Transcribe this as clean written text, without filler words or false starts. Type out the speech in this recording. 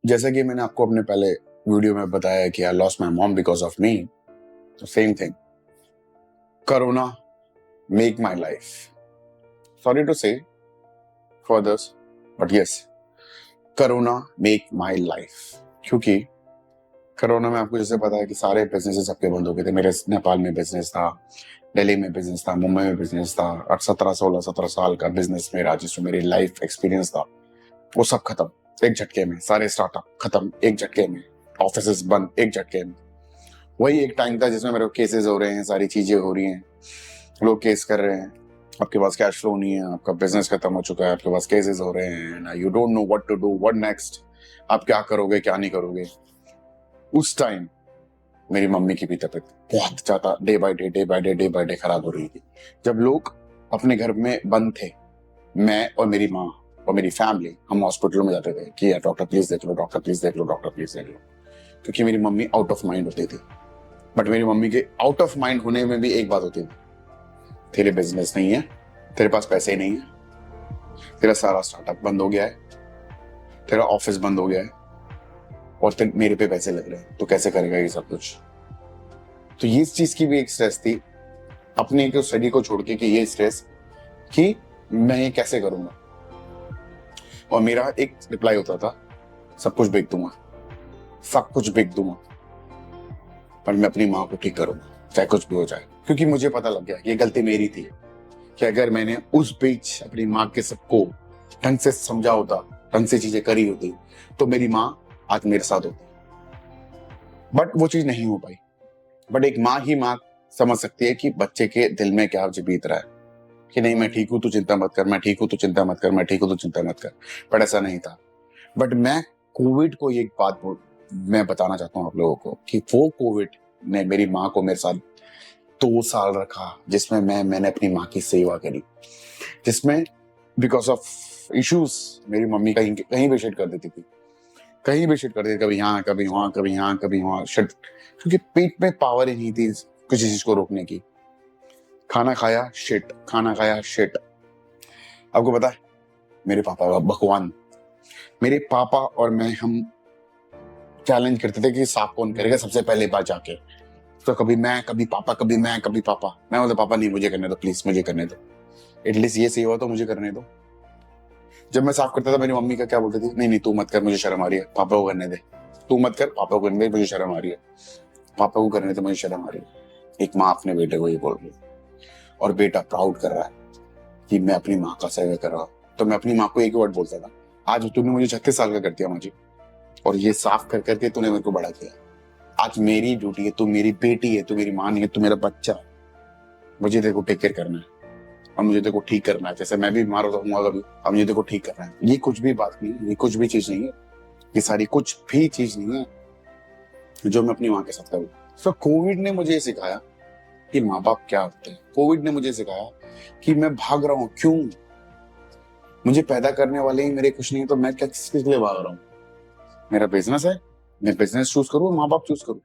जैसा कि मैंने आपको अपने पहले वीडियो में बताया कि I lost my mom because of me, तो same thing, corona make my life, sorry to say for this, but yes, corona make my life. क्योंकि कोरोना में आपको जैसे पता है कि सारे बिजनेसेस सबके बंद हो गए थे। मेरे नेपाल में बिजनेस था, दिल्ली में बिजनेस था, मुंबई में बिजनेस था, और 17 साल का बिजनेस मेरा, जिसमें मेरी लाइफ एक्सपीरियंस था, वो सब खत्म एक झटके में। सारे स्टार्टअप खत्म एक झटके में, ऑफिसेस बंद एक झटके में। वही एक टाइम था जिसमें मेरे को केसेस हो रहे हैं, सारी चीजें हो रही हैं, लोग केस कर रहे हैं, आपके पास कैश फ्लो नहीं है, आपका बिजनेस खत्म हो चुका है, आपके पास केसेस हो रहे हैं, you don't know what to do, what next, आप क्या करोगे क्या नहीं करोगे। उस टाइम मेरी मम्मी की भी तबीयत बहुत ज्यादा डे बाय डे खराब हो रही थी। जब लोग अपने घर में बंद थे, मैं और मेरी माँ और मेरी फैमिली, हम हॉस्पिटलों में जाते थे कि यार डॉक्टर प्लीज देख लो, डॉक्टर प्लीज देख लो, डॉक्टर प्लीज देख लो, क्योंकि मेरी मम्मी आउट ऑफ माइंड होती थी। बट मेरी मम्मी के आउट ऑफ माइंड होने में भी एक बात होती थी, तेरे बिजनेस नहीं है, तेरे पास पैसे नहीं है, तेरा सारा स्टार्टअप बंद हो गया है, तेरा ऑफिस बंद हो गया है, और मेरे पे पैसे लग रहे हैं, तो कैसे करेगा ये सब कुछ। तो ये चीज की भी एक स्ट्रेस थी, अपने को स्टडी को छोड़ के, कि ये स्ट्रेस कि मैं ये कैसे करूंगा। और मेरा एक रिप्लाई होता था, सब कुछ बेच दूंगा, सब कुछ बेच दूंगा, पर मैं अपनी माँ को ठीक करूंगा चाहे कुछ भी हो जाए। क्योंकि मुझे पता लग गया कि ये गलती मेरी थी, कि अगर मैंने उस बीच अपनी माँ के सबको ढंग से समझा होता, ढंग से चीजें करी होती, तो मेरी माँ आज मेरे साथ होती। बट वो चीज नहीं हो पाई। बट एक माँ ही माँ समझ सकती है कि बच्चे के दिल में क्या बीत रहा है, कि नहीं मैं ठीक हूं तू चिंता मत कर, मैं ठीक हूं तू चिंता मत कर, मैं ठीक हूं तू चिंता मत कर। बट ऐसा नहीं था। बट मैं कोविड को एक बात मैं बताना चाहता हूँ आप लोगों को, कि वो कोविड ने मेरी माँ को मेरे साथ 2 साल रखा, जिसमें मैंने अपनी माँ की सेवा करी, जिसमें बिकॉज ऑफ इश्यूज मेरी मम्मी कहीं कहीं भी शिट कर देती थी, कहीं भी शिट कर देती, कभी यहाँ कभी वहां, कभी यहाँ कभी वहां शिट, क्योंकि पेट में पावर ही नहीं थी किसी चीज को रोकने की। खाना खाया शिट, खाना खाया शिट। आपको पता है मेरे पापा भगवान, मेरे पापा और मैं, हम चैलेंज करते थे कि साफ कौन करेगा सबसे पहले बार जाके। तो कभी मैं, कभी पापा, कभी मैं, कभी पापा। मैं बोलता पापा नहीं, मुझे करने दो प्लीज, मुझे करने दो, एटलीस्ट ये सेवा तो मुझे करने दो। जब मैं साफ करता था मेरी मम्मी का क्या बोलती थी, नहीं नहीं तू मत कर, मुझे शर्म आ रही है, पापा को करने दे, तू मत कर, पापा को करने दे, मुझे शर्म आ रही है, पापा को करने दे, मुझे शर्म आ रही है। एक माँ अपने बेटे को ये बोल रही है, और बेटा प्राउड कर रहा है कि मैं अपनी माँ का सेवा कर रहा हूँ। तो मैं अपनी माँ को एक वर्ड बोलता था, आज तूने मुझे 36 साल का कर दिया माँ जी, और ये साफ कर करके तूने मेरे को बड़ा किया। आज मेरी ड्यूटी है, तू मेरी बेटी है, तू मेरी माँ नहीं है, तू मेरा बच्चा, मुझे तेरे को टेक केयर करना है, और मुझे तेरे को ठीक करना है। जैसे मैं भी बीमार होता हूँ कभी, अब मुझे तेरे को ठीक करना है। ये कुछ भी बात नहीं है, ये कुछ भी चीज नहीं है, ये सारी कुछ भी चीज नहीं है जो मैं अपनी माँ के साथ करूँ। सो कोविड ने मुझे सिखाया कि माँ बाप क्या होते हैं। कोविड ने मुझे सिखाया कि मैं भाग रहा हूँ क्यों, मुझे पैदा करने वाले ही मेरे कुछ नहीं है, तो मैं क्या किस लिए भाग रहा हूँ। मेरा बिजनेस है, मैं बिजनेस चूज करूँ, माँ बाप चूज करूँ।